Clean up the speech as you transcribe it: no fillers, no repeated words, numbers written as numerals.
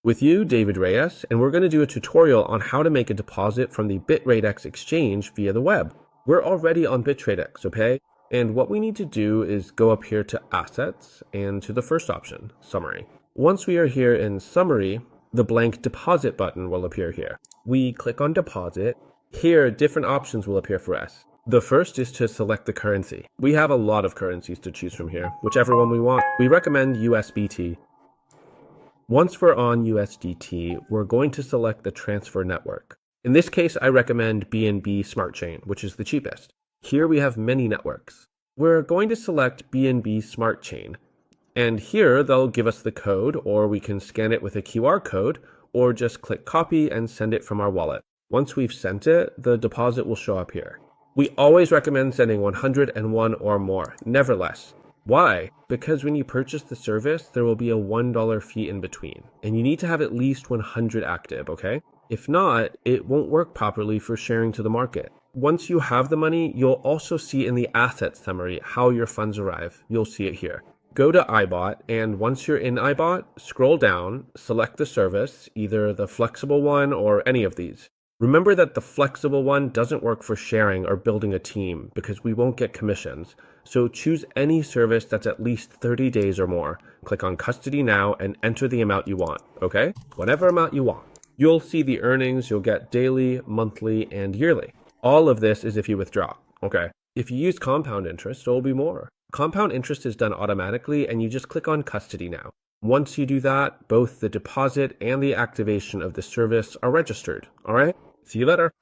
With you, David Reyes, and we're going to do a tutorial on how to make a deposit from the Bitradex exchange via the web. We're already on Bitradex, okay? And what we need to do is go up here to Assets and to the first option, Summary. Once we are here in Summary, the blank Deposit button will appear here. We click on Deposit. Here, different options will appear for us. The first is to select the currency. We have a lot of currencies to choose from here, whichever one we want. We recommend USBT. Once we're on USDT, we're going to select the transfer network. In this case, I recommend BNB Smart Chain, which is the cheapest. Here we have many networks. We're going to select BNB Smart Chain. And here they'll give us the code, or we can scan it with a QR code, or just click copy and send it from our wallet. Once we've sent it, the deposit will show up here. We always recommend sending 101 or more, never less. Why? Because when you purchase the service, there will be a $1 fee in between, and you need to have at least 100 active, okay? If not, it won't work properly for sharing to the market. Once you have the money, you'll also see in the asset summary how your funds arrive. You'll see it here. Go to AIBot, and once you're in AIBot, scroll down, select the service, either the flexible one or any of these. Remember that the flexible one doesn't work for sharing or building a team because we won't get commissions. So choose any service that's at least 30 days or more. Click on custody now and enter the amount you want, okay? Whatever amount you want. You'll see the earnings you'll get daily, monthly, and yearly. All of this is if you withdraw, okay? If you use compound interest, it'll be more. Compound interest is done automatically and you just click on custody now. Once you do that, both the deposit and the activation of the service are registered, all right? See you later.